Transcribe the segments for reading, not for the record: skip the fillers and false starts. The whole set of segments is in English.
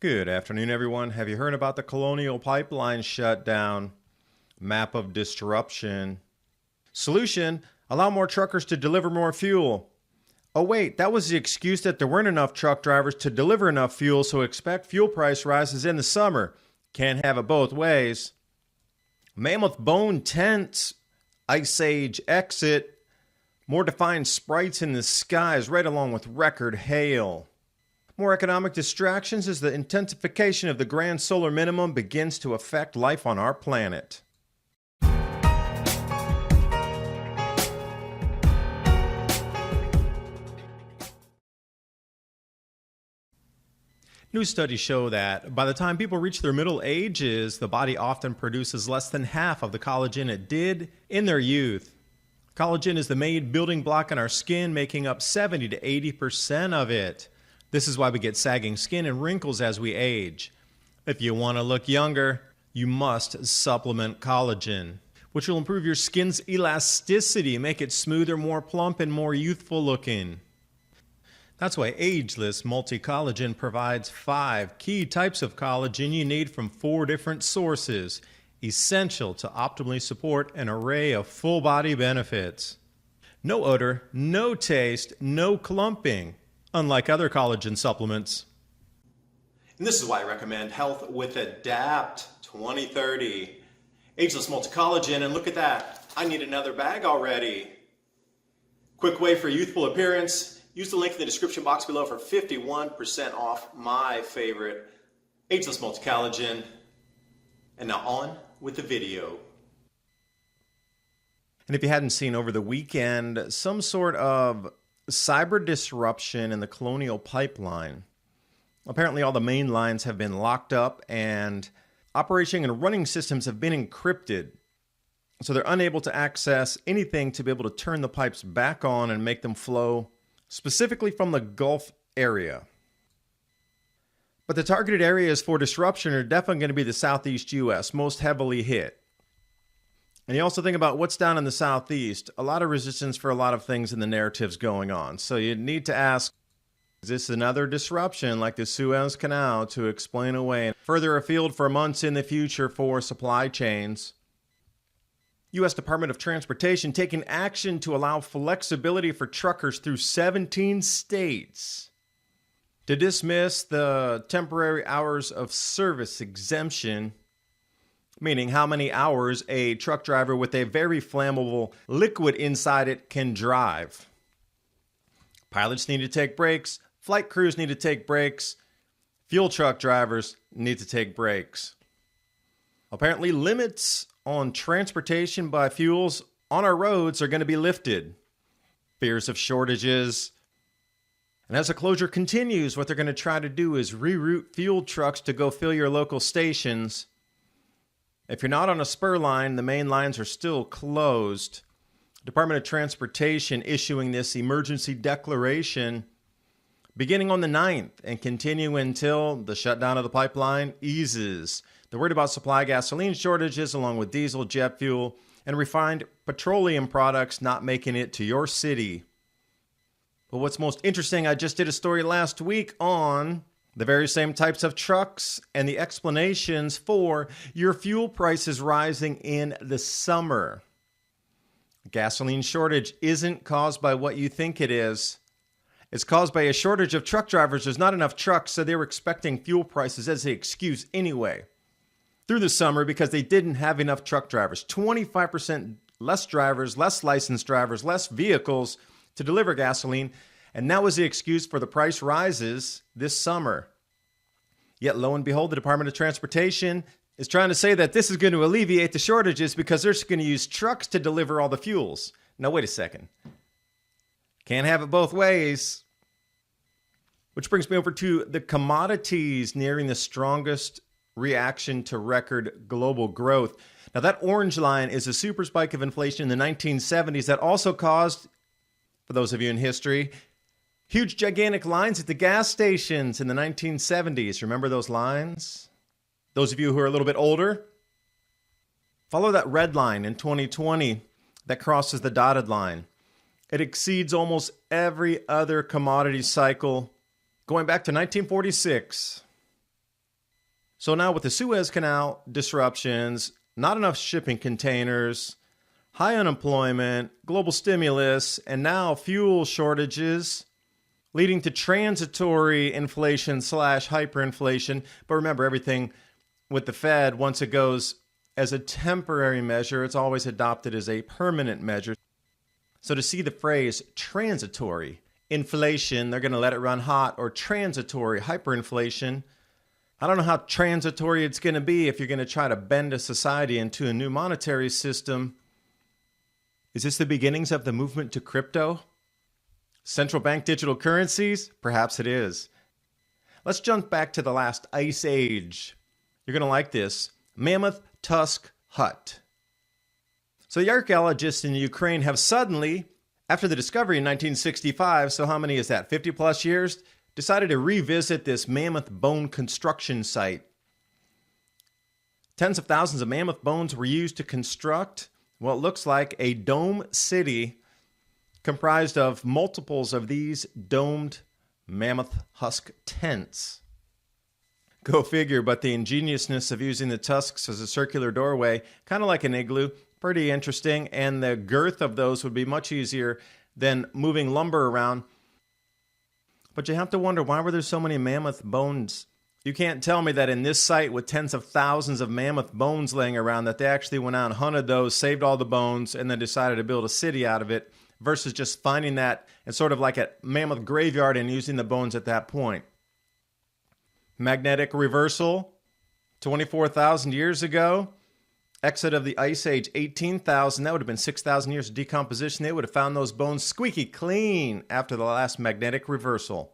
Good afternoon, everyone. Have you heard about the Colonial Pipeline shutdown? Map of disruption. Solution: allow more truckers to deliver more fuel. Oh wait, that was the excuse that there weren't enough truck drivers to deliver enough fuel, so expect fuel price rises in the summer. Can't have it both ways. Mammoth bone tents. Ice Age exit. More defined sprites in the skies right along with record hail. More economic distractions as the intensification of the grand solar minimum begins to affect life on our planet. New studies show that by the time people reach their middle ages, the body often produces less than half of the collagen it did in their youth. Collagen is the main building block in our skin, making up 70 to 80% of it. This is why we get sagging skin and wrinkles as we age. If you want to look younger, you must supplement collagen, which will improve your skin's elasticity, make it smoother, more plump, and more youthful looking. That's why Ageless Multi-Collagen provides 5 key types of collagen you need from 4 different sources, essential to optimally support an array of full body benefits. No odor, no taste, no clumping, unlike other collagen supplements. And this is why I recommend Health with Adapt 2030. Ageless Multi-Collagen, and look at that, I need another bag already. Quick way for youthful appearance. Use the link in the description box below for 51% off my favorite Ageless Multi-Collagen. And now on with the video. And if you hadn't seen over the weekend, some sort of cyber disruption in the Colonial Pipeline. Apparently all the main lines have been locked up and operating and running systems have been encrypted. So they're unable to access anything to be able to turn the pipes back on and make them flow, specifically from the Gulf area. But the targeted areas for disruption are definitely going to be the Southeast U.S., most heavily hit. And you also think about what's down in the Southeast, a lot of resistance for a lot of things in the narratives going on. So you need to ask, is this another disruption like the Suez Canal to explain away further afield for months in the future for supply chains? U.S. Department of Transportation taking action to allow flexibility for truckers through 17 states to dismiss the temporary hours of service exemption, meaning how many hours a truck driver with a very flammable liquid inside it can drive. Pilots need to take breaks. Flight crews need to take breaks. Fuel truck drivers need to take breaks. Apparently, limits on transportation by fuels on our roads are going to be lifted. Fears of shortages. And as the closure continues, what they're going to try to do is reroute fuel trucks to go fill your local stations. If you're not on a spur line, the main lines are still closed. Department of Transportation issuing this emergency declaration beginning on the 9th and continue until the shutdown of the pipeline eases. They're worried about supply gasoline shortages along with diesel, jet fuel, and refined petroleum products not making it to your city. But what's most interesting, I just did a story last week on the very same types of trucks and the explanations for your fuel prices rising in the summer. Gasoline shortage isn't caused by what you think it is. It's caused by a shortage of truck drivers. There's not enough trucks, so they were expecting fuel prices as the excuse anyway through the summer because they didn't have enough truck drivers. 25% less drivers, less licensed drivers, less vehicles to deliver gasoline. And that was the excuse for the price rises this summer. Yet, lo and behold, the Department of Transportation is trying to say that this is going to alleviate the shortages because they're going to use trucks to deliver all the fuels. Now, wait a second. Can't have it both ways. Which brings me over to the commodities nearing the strongest reaction to record global growth. Now, that orange line is a super spike of inflation in the 1970s that also caused, for those of you in history, huge, gigantic lines at the gas stations in the 1970s. Remember those lines? Those of you who are a little bit older, follow that red line in 2020 that crosses the dotted line. It exceeds almost every other commodity cycle going back to 1946. So now with the Suez Canal disruptions, not enough shipping containers, high unemployment, global stimulus, and now fuel shortages, leading to transitory inflation / hyperinflation. But remember, everything with the Fed, once it goes as a temporary measure, it's always adopted as a permanent measure. So to see the phrase transitory inflation, they're going to let it run hot, or transitory hyperinflation, I don't know how transitory it's going to be if you're going to try to bend a society into a new monetary system. Is this the beginnings of the movement to crypto? Central bank digital currencies? Perhaps it is. Let's jump back to the last ice age. You're going to like this. Mammoth tusk hut. So the archaeologists in Ukraine have suddenly, after the discovery in 1965, so how many is that, 50 plus years, decided to revisit this mammoth bone construction site. Tens of thousands of mammoth bones were used to construct what looks like a dome city comprised of multiples of these domed mammoth husk tents. Go figure, but the ingeniousness of using the tusks as a circular doorway, kind of like an igloo, pretty interesting, and the girth of those would be much easier than moving lumber around. But you have to wonder, why were there so many mammoth bones? You can't tell me that in this site with tens of thousands of mammoth bones laying around that they actually went out and hunted those, saved all the bones, and then decided to build a city out of it, versus just finding that and sort of like a mammoth graveyard and using the bones at that point. Magnetic reversal, 24,000 years ago. Exit of the Ice Age, 18,000. That would have been 6,000 years of decomposition. They would have found those bones squeaky clean after the last magnetic reversal.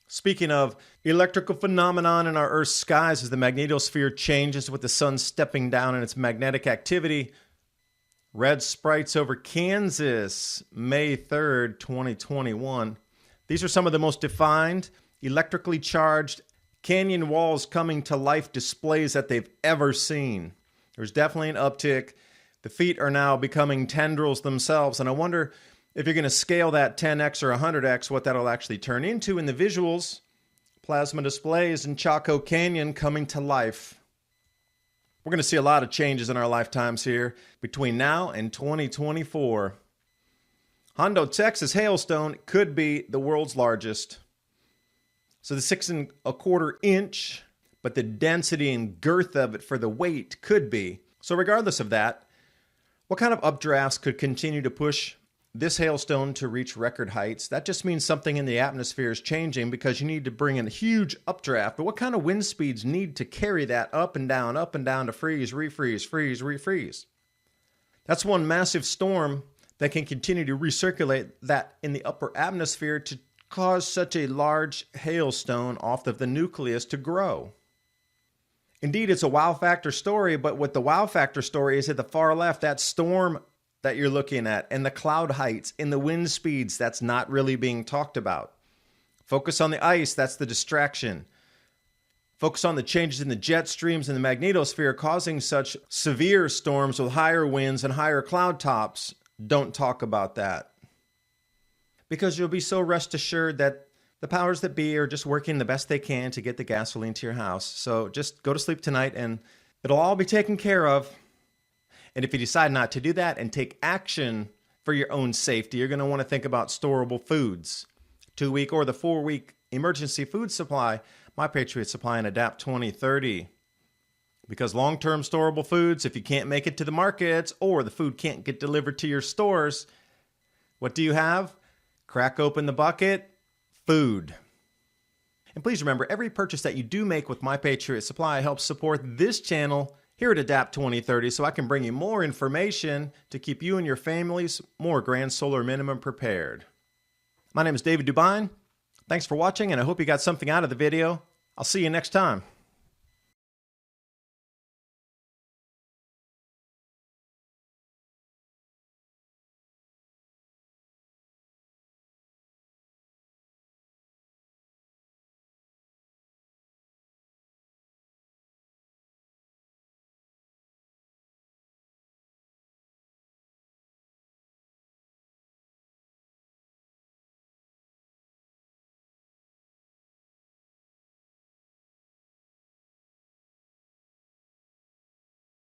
Speaking of electrical phenomenon in our Earth's skies, as the magnetosphere changes with the sun stepping down in its magnetic activity, red sprites over Kansas, May 3rd, 2021. These are some of the most defined, electrically charged canyon walls coming to life displays that they've ever seen. There's definitely an uptick. The feet are now becoming tendrils themselves, and I wonder if you're going to scale that 10x or 100x, what that'll actually turn into in the visuals. Plasma displays in Chaco Canyon coming to life. We're going to see a lot of changes in our lifetimes here between now and 2024. Hondo, Texas hailstone could be the world's largest. So the 6 1/4 inch, but the density and girth of it for the weight could be. So regardless of that, what kind of updrafts could continue to push this hailstone to reach record heights? That just means something in the atmosphere is changing, because you need to bring in a huge updraft. But what kind of wind speeds need to carry that up and down to freeze, refreeze, freeze, refreeze? That's one massive storm that can continue to recirculate that in the upper atmosphere to cause such a large hailstone off of the nucleus to grow. Indeed, it's a wow factor story, but what the wow factor story is at the far left, that storm that you're looking at, and the cloud heights and the wind speeds, that's not really being talked about. Focus on the ice, that's the distraction. Focus on the changes in the jet streams in the magnetosphere causing such severe storms with higher winds and higher cloud tops. Don't talk about that. Because you'll be so rest assured that the powers that be are just working the best they can to get the gasoline to your house. So just go to sleep tonight and it'll all be taken care of. And if you decide not to do that and take action for your own safety, you're going to want to think about storable foods. 2-week or the 4-week emergency food supply, My Patriot Supply and Adapt 2030. Because long-term storable foods, if you can't make it to the markets or the food can't get delivered to your stores, what do you have? Crack open the bucket, food. And please remember, every purchase that you do make with My Patriot Supply helps support this channel here at Adapt 2030, so I can bring you more information to keep you and your families more grand solar minimum prepared. My name is David Dubine. Thanks for watching, and I hope you got something out of the video. I'll see you next time.